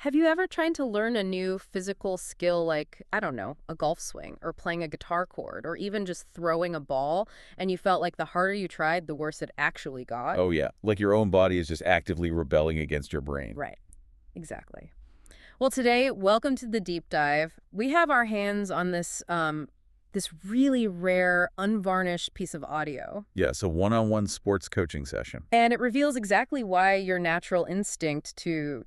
Have you ever tried to learn a new physical skill like, I don't know, a golf swing or playing a guitar chord or even just throwing a ball and you felt like the harder you tried, the worse it actually got? Oh, yeah. Like your own body is just actively rebelling against your brain. Right. Exactly. Well, today, welcome to the deep dive. We have our hands on this really rare, unvarnished piece of audio. Yeah, it's a one-on-one sports coaching session. And it reveals exactly why your natural instinct to,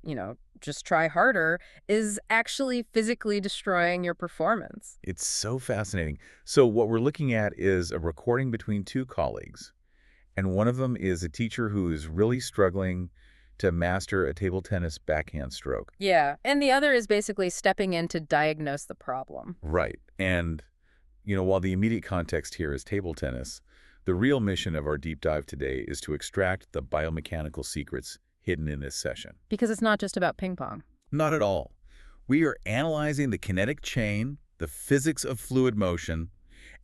just try harder is actually physically destroying your performance. It's so fascinating. So what we're looking at is a recording between two colleagues, and one of them is a teacher who is really struggling to master a table tennis backhand stroke. Yeah, and the other is basically stepping in to diagnose the problem. Right. And, while the immediate context here is table tennis, the real mission of our deep dive today is to extract the biomechanical secrets hidden in this session. Because it's not just about ping pong. Not at all. We are analyzing the kinetic chain, the physics of fluid motion,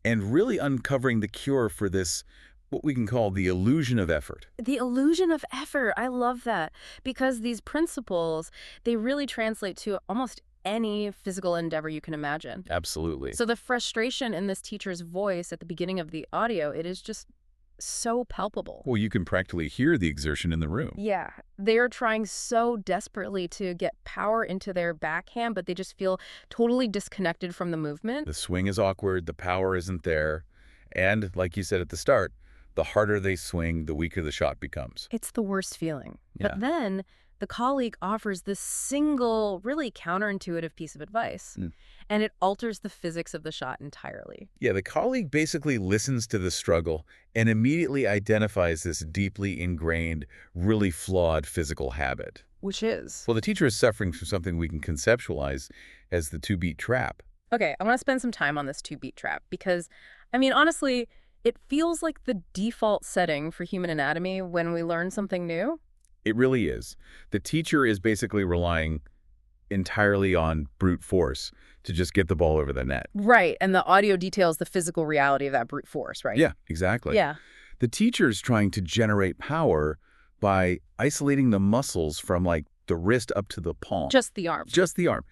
and really uncovering the cure for this, what we can call the illusion of effort. The illusion of effort, I love that. Because these principles, they really translate to almost any physical endeavor you can imagine. Absolutely. So the frustration in this teacher's voice at the beginning of the audio, it is just so palpable. Well, you can practically hear the exertion in the room. Yeah, they're trying so desperately to get power into their backhand, but they just feel totally disconnected from the movement. The swing is awkward, the power isn't there, and like you said at the start, the harder they swing, the weaker the shot becomes. It's the worst feeling. Yeah. But then the colleague offers this single, really counterintuitive piece of advice, and it alters the physics of the shot entirely. Yeah, the colleague basically listens to the struggle and immediately identifies this deeply ingrained, really flawed physical habit. Which is? Well, the teacher is suffering from something we can conceptualize as the two-beat trap. Okay, I want to spend some time on this two-beat trap because, honestly, it feels like the default setting for human anatomy when we learn something new. It really is. The teacher is basically relying entirely on brute force to just get the ball over the net. Right, and the audio details the physical reality of that brute force, right? Yeah, exactly. Yeah. The teacher's trying to generate power by isolating the muscles from, like, the wrist up to the palm. Just the arm. Just the arm.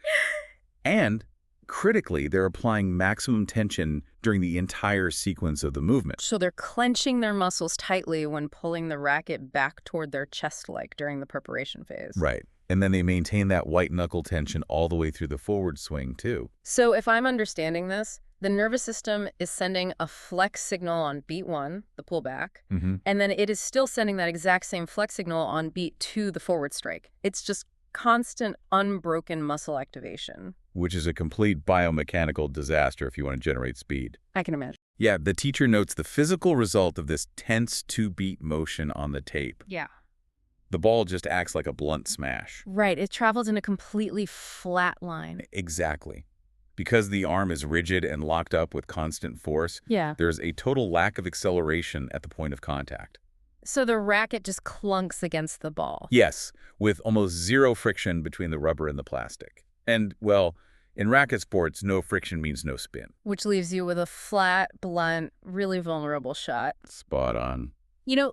And critically, they're applying maximum tension during the entire sequence of the movement. So they're clenching their muscles tightly when pulling the racket back toward their chest like during the preparation phase. Right. And then they maintain that white knuckle tension all the way through the forward swing, too. So if I'm understanding this, the nervous system is sending a flex signal on beat 1, the pullback, and then it is still sending that exact same flex signal on beat 2, the forward strike. It's just constant, unbroken muscle activation. Which is a complete biomechanical disaster if you want to generate speed. I can imagine. Yeah, the teacher notes the physical result of this tense two-beat motion on the tape. Yeah. The ball just acts like a blunt smash. Right, it travels in a completely flat line. Exactly. Because the arm is rigid and locked up with constant force, Yeah. there's a total lack of acceleration at the point of contact. So the racket just clunks against the ball. Yes, with almost zero friction between the rubber and the plastic. And, well, in racket sports, no friction means no spin. Which leaves you with a flat, blunt, really vulnerable shot. Spot on.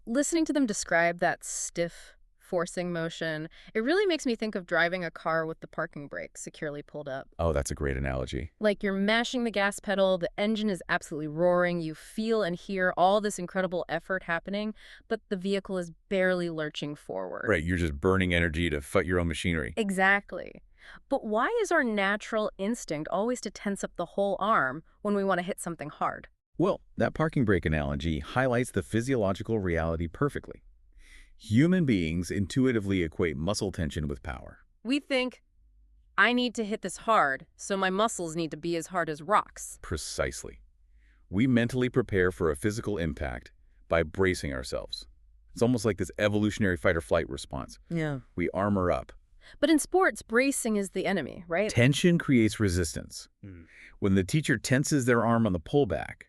Listening to them describe that stiff, forcing motion, it really makes me think of driving a car with the parking brake securely pulled up. Oh, that's a great analogy. Like you're mashing the gas pedal, the engine is absolutely roaring, you feel and hear all this incredible effort happening, but the vehicle is barely lurching forward. Right, you're just burning energy to fight your own machinery. Exactly. But why is our natural instinct always to tense up the whole arm when we want to hit something hard? Well, that parking brake analogy highlights the physiological reality perfectly. Human beings intuitively equate muscle tension with power. We think, I need to hit this hard, so my muscles need to be as hard as rocks. Precisely. We mentally prepare for a physical impact by bracing ourselves. It's almost like this evolutionary fight-or-flight response. Yeah. We armor up. But in sports, bracing is the enemy, right? Tension creates resistance. When the teacher tenses their arm on the pullback,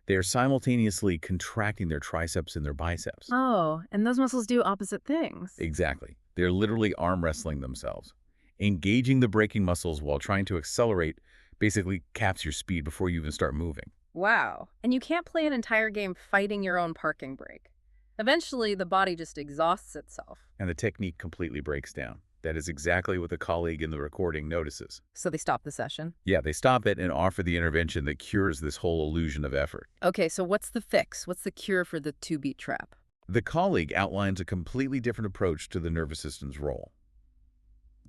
they are simultaneously contracting their triceps and their biceps. Oh, and those muscles do opposite things. Exactly. They're literally arm wrestling themselves. Engaging the braking muscles while trying to accelerate basically caps your speed before you even start moving. Wow. And you can't play an entire game fighting your own parking brake. Eventually, the body just exhausts itself. And the technique completely breaks down. That is exactly what the colleague in the recording notices. So they stop the session. Yeah, they stop it and offer the intervention that cures this whole illusion of effort. Okay, so what's the fix? What's the cure for the two-beat trap? The colleague outlines a completely different approach to the nervous system's role.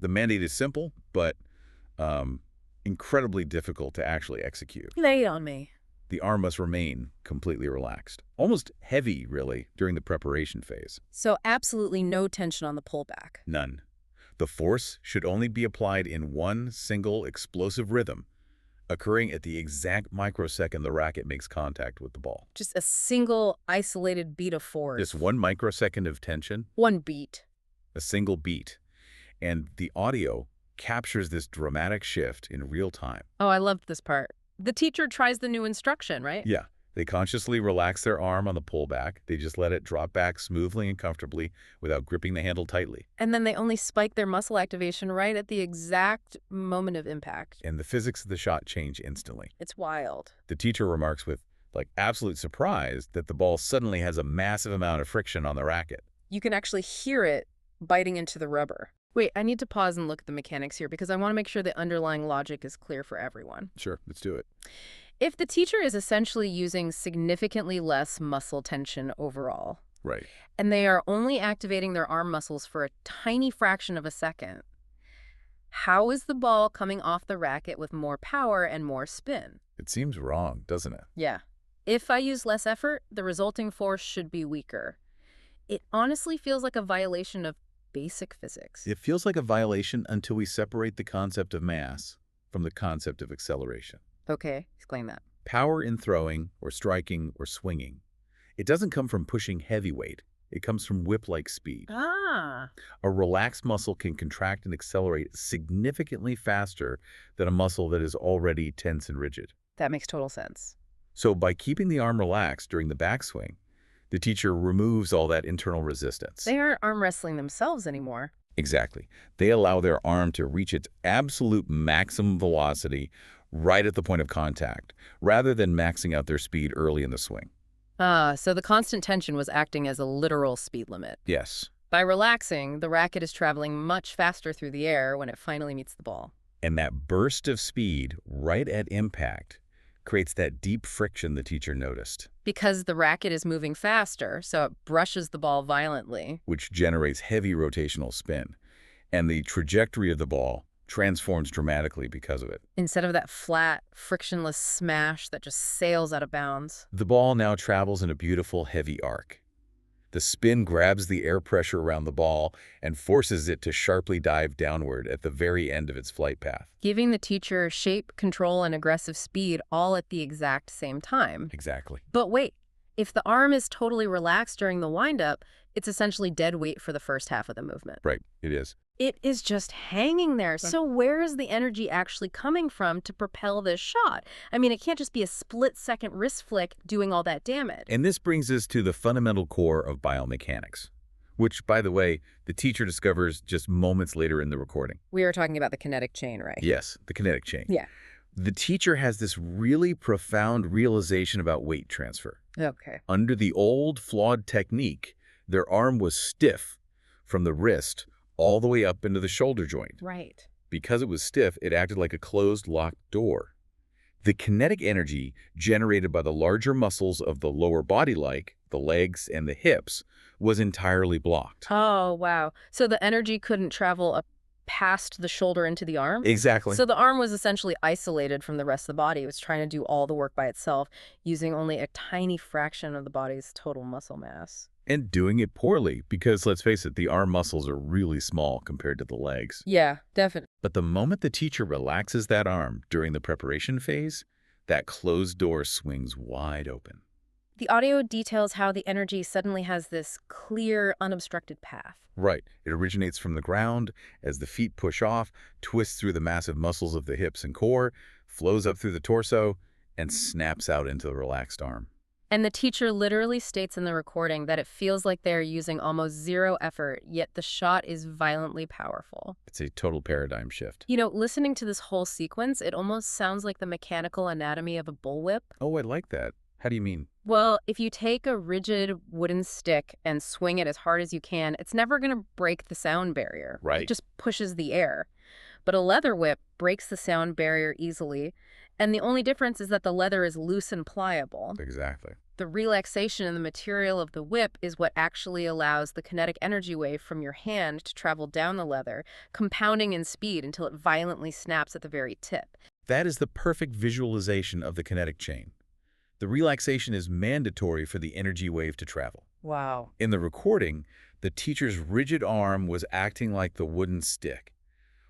The mandate is simple, but incredibly difficult to actually execute. Lay it on me. The arm must remain completely relaxed, almost heavy, really, during the preparation phase. So absolutely no tension on the pullback. None. The force should only be applied in one single explosive rhythm, occurring at the exact microsecond the racket makes contact with the ball. Just a single isolated beat of force. Just 1 microsecond of tension, One beat. a single beat. And the audio captures this dramatic shift in real time. Oh, I loved this part. The teacher tries the new instruction, right? Yeah. They consciously relax their arm on the pullback. They just let it drop back smoothly and comfortably without gripping the handle tightly. And then they only spike their muscle activation right at the exact moment of impact. And the physics of the shot change instantly. It's wild. The teacher remarks with, absolute surprise that the ball suddenly has a massive amount of friction on the racket. You can actually hear it biting into the rubber. Wait, I need to pause and look at the mechanics here because I want to make sure the underlying logic is clear for everyone. Sure, let's do it. If the teacher is essentially using significantly less muscle tension overall, Right. and they are only activating their arm muscles for a tiny fraction of a second, how is the ball coming off the racket with more power and more spin? It seems wrong, doesn't it? Yeah. If I use less effort, the resulting force should be weaker. It honestly feels like a violation of basic physics. It feels like a violation until we separate the concept of mass from the concept of acceleration. Okay, explain that. Power in throwing or striking or swinging. It doesn't come from pushing heavy weight. It comes from whip-like speed. Ah. A relaxed muscle can contract and accelerate significantly faster than a muscle that is already tense and rigid. That makes total sense. So by keeping the arm relaxed during the backswing, the teacher removes all that internal resistance. They aren't arm wrestling themselves anymore. Exactly. They allow their arm to reach its absolute maximum velocity right at the point of contact, rather than maxing out their speed early in the swing. So the constant tension was acting as a literal speed limit. Yes. By relaxing, the racket is traveling much faster through the air when it finally meets the ball. And that burst of speed right at impact creates that deep friction the teacher noticed, Because the racket is moving faster, so it brushes the ball violently. which generates heavy rotational spin. And the trajectory of the ball transforms dramatically because of it. Instead of that flat, frictionless smash that just sails out of bounds. The ball now travels in a beautiful, heavy arc. The spin grabs the air pressure around the ball and forces it to sharply dive downward at the very end of its flight path. Giving the teacher shape, control, and aggressive speed all at the exact same time. Exactly. But wait, if the arm is totally relaxed during the windup, it's essentially dead weight for the first half of the movement. Right, it is. It is just hanging there. So where is the energy actually coming from to propel this shot? I mean, it can't just be a split-second wrist flick doing all that damage. And this brings us to the fundamental core of biomechanics, which, by the way, the teacher discovers just moments later in the recording. We were talking about the kinetic chain, right? Yes, the kinetic chain. Yeah. The teacher has this really profound realization about weight transfer. Okay. Under the old, flawed technique, their arm was stiff from the wrist all the way up into the shoulder joint. Right. Because it was stiff, it acted like a closed, locked door. The kinetic energy generated by the larger muscles of the lower body, like the legs and the hips, was entirely blocked. Oh, wow. So the energy couldn't travel up past the shoulder into the arm? Exactly. So the arm was essentially isolated from the rest of the body. It was trying to do all the work by itself, using only a tiny fraction of the body's total muscle mass. And doing it poorly, because let's face it, the arm muscles are really small compared to the legs. Yeah, definitely. But the moment the teacher relaxes that arm during the preparation phase, that closed door swings wide open. The audio details how the energy suddenly has this clear, unobstructed path. Right. It originates from the ground as the feet push off, twists through the massive muscles of the hips and core, flows up through the torso, and snaps out into the relaxed arm. And the teacher literally states in the recording that it feels like they're using almost zero effort, yet the shot is violently powerful. It's a total paradigm shift. You know, listening to this whole sequence, it almost sounds like the mechanical anatomy of a bullwhip. Oh, I like that. How do you mean? Well, if you take a rigid wooden stick and swing it as hard as you can, it's never going to break the sound barrier. It Right. just pushes the air. But a leather whip breaks the sound barrier easily, and the only difference is that the leather is loose and pliable. Exactly. The relaxation in the material of the whip is what actually allows the kinetic energy wave from your hand to travel down the leather, compounding in speed until it violently snaps at the very tip. That is the perfect visualization of the kinetic chain. The relaxation is mandatory for the energy wave to travel. Wow. In the recording, the teacher's rigid arm was acting like the wooden stick.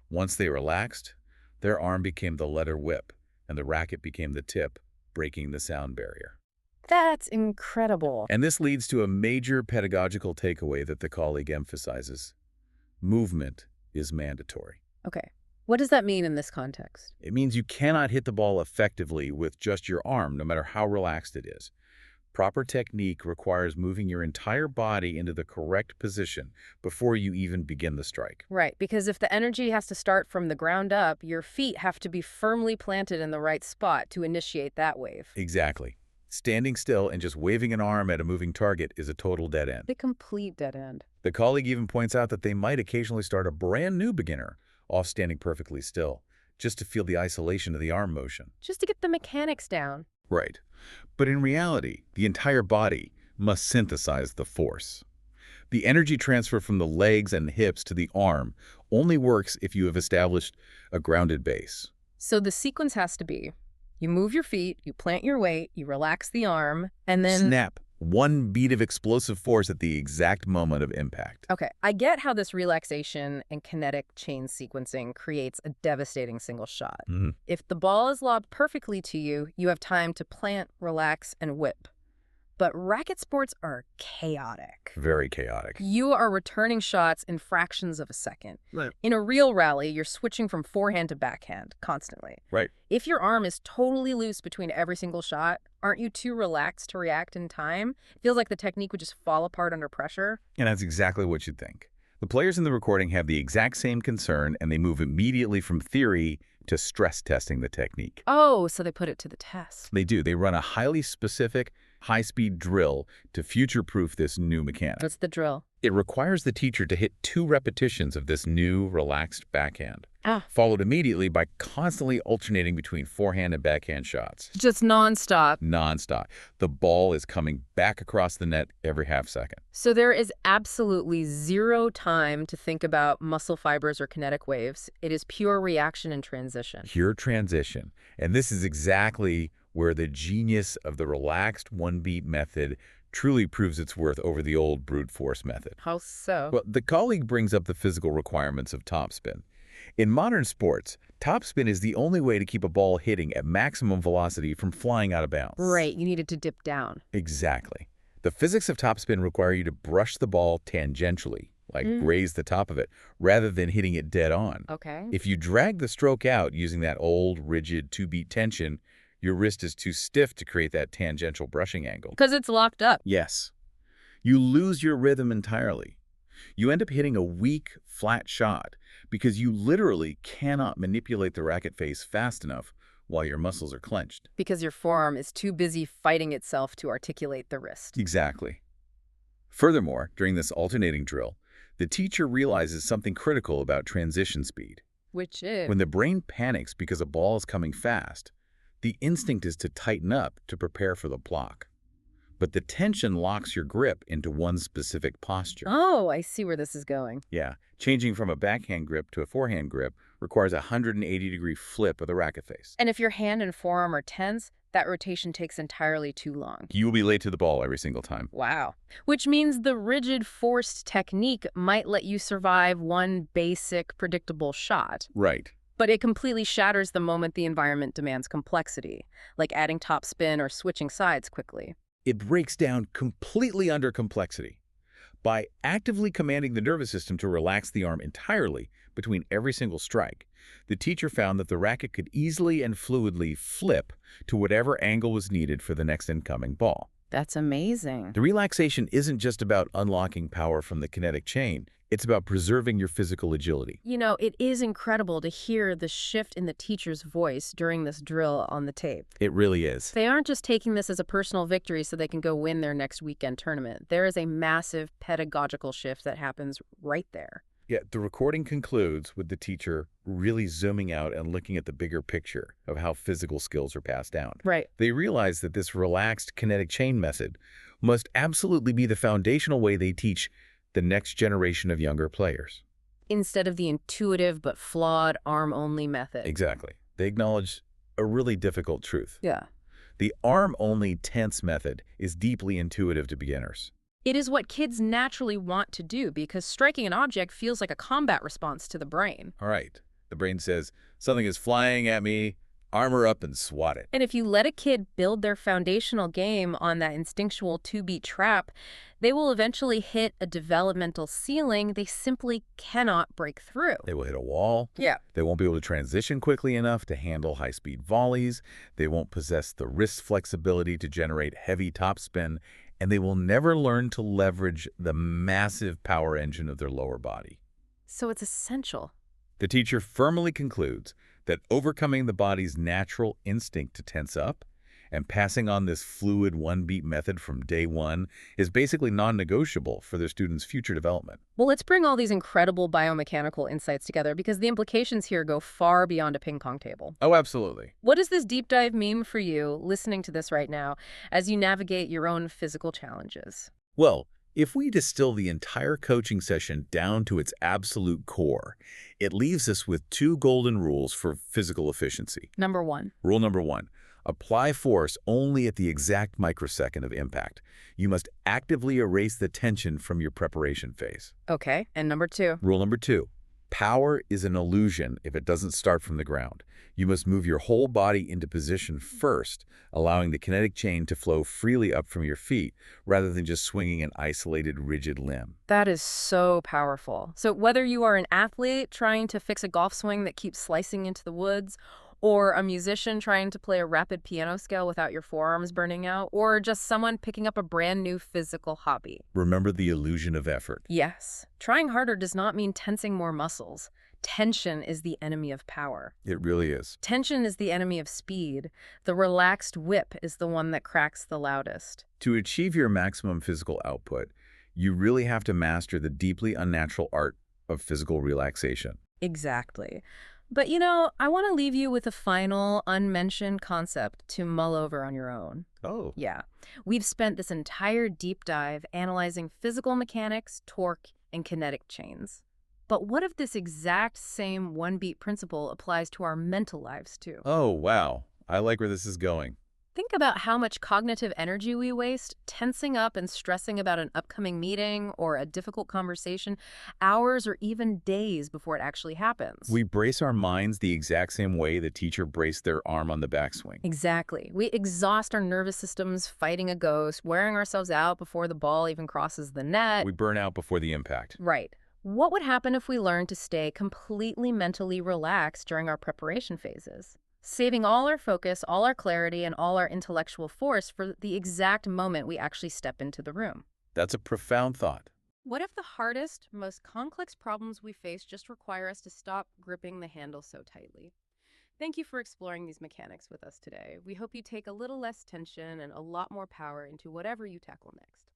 Once they relaxed, their arm became the leather whip, and the racket became the tip, breaking the sound barrier. That's incredible. And this leads to a major pedagogical takeaway that the colleague emphasizes. Movement is mandatory. Okay. What does that mean in this context? It means you cannot hit the ball effectively with just your arm, no matter how relaxed it is. Proper technique requires moving your entire body into the correct position before you even begin the strike. Right, because if the energy has to start from the ground up, your feet have to be firmly planted in the right spot to initiate that wave. Exactly. Standing still and just waving an arm at a moving target is a total dead end. The complete dead end. The colleague even points out that they might occasionally start a brand new beginner off standing perfectly still, just to feel the isolation of the arm motion. Just to get the mechanics down. Right. But in reality, the entire body must synthesize the force. The energy transfer from the legs and hips to the arm only works if you have established a grounded base. So the sequence has to be, you move your feet, you plant your weight, you relax the arm, and then... Snap. One beat of explosive force at the exact moment of impact. Okay, I get how this relaxation and kinetic chain sequencing creates a devastating single shot. If the ball is lobbed perfectly to you, you have time to plant, relax, and whip. But racket sports are chaotic. Very chaotic. You are returning shots in fractions of a second. Right. In a real rally, you're switching from forehand to backhand constantly. Right. If your arm is totally loose between every single shot, aren't you too relaxed to react in time? It feels like the technique would just fall apart under pressure. And that's exactly what you'd think. The players in the recording have the exact same concern, and they move immediately from theory to stress testing the technique. Oh, so they put it to the test. They do. They run a highly specific, high-speed drill to future-proof this new mechanic. What's the drill? It requires the teacher to hit 2 repetitions of this new, relaxed backhand, followed immediately by constantly alternating between forehand and backhand shots. Just nonstop. Nonstop. The ball is coming back across the net every half second. So there is absolutely zero time to think about muscle fibers or kinetic waves. It is pure reaction and transition. Pure transition. And this is exactly where the genius of the relaxed one-beat method truly proves its worth over the old brute force method. How so? Well, the colleague brings up the physical requirements of topspin. In modern sports, topspin is the only way to keep a ball hitting at maximum velocity from flying out of bounds. Right, you needed to dip down. Exactly. The physics of topspin require you to brush the ball tangentially, like graze the top of it, rather than hitting it dead on. Okay. If you drag the stroke out using that old, rigid 2-beat tension, your wrist is too stiff to create that tangential brushing angle. Because it's locked up. Yes. You lose your rhythm entirely. You end up hitting a weak, flat shot because you literally cannot manipulate the racket face fast enough while your muscles are clenched. Because your forearm is too busy fighting itself to articulate the wrist. Exactly. Furthermore, during this alternating drill, the teacher realizes something critical about transition speed. Which is? When the brain panics because a ball is coming fast, the instinct is to tighten up to prepare for the block. But the tension locks your grip into one specific posture. Oh, I see where this is going. Yeah, changing from a backhand grip to a forehand grip requires a 180-degree flip of the racket face. And if your hand and forearm are tense, that rotation takes entirely too long. You will be late to the ball every single time. Wow. Which means the rigid forced technique might let you survive one basic, predictable shot. Right. But it completely shatters the moment the environment demands complexity, like adding topspin or switching sides quickly. It breaks down completely under complexity. By actively commanding the nervous system to relax the arm entirely between every single strike, the teacher found that the racket could easily and fluidly flip to whatever angle was needed for the next incoming ball. That's amazing. The relaxation isn't just about unlocking power from the kinetic chain. It's about preserving your physical agility. You know, it is incredible to hear the shift in the teacher's voice during this drill on the tape. It really is. They aren't just taking this as a personal victory so they can go win their next weekend tournament. There is a massive pedagogical shift that happens right there. Yeah, the recording concludes with the teacher really zooming out and looking at the bigger picture of how physical skills are passed down. Right. They realize that this relaxed kinetic chain method must absolutely be the foundational way they teach the next generation of younger players. Instead of the intuitive but flawed arm-only method. Exactly. They acknowledge a really difficult truth. Yeah. The arm-only tense method is deeply intuitive to beginners. It is what kids naturally want to do because striking an object feels like a combat response to the brain. All right. The brain says, something is flying at me, armor up and swat it. And if you let a kid build their foundational game on that instinctual two-beat trap, they will eventually hit a developmental ceiling they simply cannot break through. They will hit a wall. Yeah. They won't be able to transition quickly enough to handle high-speed volleys. They won't possess the wrist flexibility to generate heavy topspin. And they will never learn to leverage the massive power engine of their lower body. So it's essential. The teacher firmly concludes that overcoming the body's natural instinct to tense up and passing on this fluid one-beat method from day one is basically non-negotiable for their students' future development. Well, let's bring all these incredible biomechanical insights together because the implications here go far beyond a ping pong table. Oh, absolutely. What does this deep dive mean for you listening to this right now as you navigate your own physical challenges? Well, if we distill the entire coaching session down to its absolute core, it leaves us with two golden rules for physical efficiency. Number one. Rule number one. Apply force only at the exact microsecond of impact. You must actively erase the tension from your preparation phase. Okay. And number two. Rule number two. Power is an illusion if it doesn't start from the ground. You must move your whole body into position first, allowing the kinetic chain to flow freely up from your feet rather than just swinging an isolated, rigid limb. That is so powerful. So whether you are an athlete trying to fix a golf swing that keeps slicing into the woods, or a musician trying to play a rapid piano scale without your forearms burning out, or just someone picking up a brand new physical hobby. Remember the illusion of effort. Yes. Trying harder does not mean tensing more muscles. Tension is the enemy of power. It really is. Tension is the enemy of speed. The relaxed whip is the one that cracks the loudest. To achieve your maximum physical output, you really have to master the deeply unnatural art of physical relaxation. Exactly. But, you know, I want to leave you with a final, unmentioned concept to mull over on your own. Oh. Yeah. We've spent this entire deep dive analyzing physical mechanics, torque, and kinetic chains. But what if this exact same one-beat principle applies to our mental lives, too? Oh, wow. I like where this is going. Think about how much cognitive energy we waste tensing up and stressing about an upcoming meeting or a difficult conversation hours or even days before it actually happens. We brace our minds the exact same way the teacher braced their arm on the backswing. Exactly. We exhaust our nervous systems fighting a ghost, wearing ourselves out before the ball even crosses the net. We burn out before the impact. Right. What would happen if we learned to stay completely mentally relaxed during our preparation phases? Saving all our focus, all our clarity, and all our intellectual force for the exact moment we actually step into the room. That's a profound thought. What if the hardest, most complex problems we face just require us to stop gripping the handle so tightly? Thank you for exploring these mechanics with us today. We hope you take a little less tension and a lot more power into whatever you tackle next.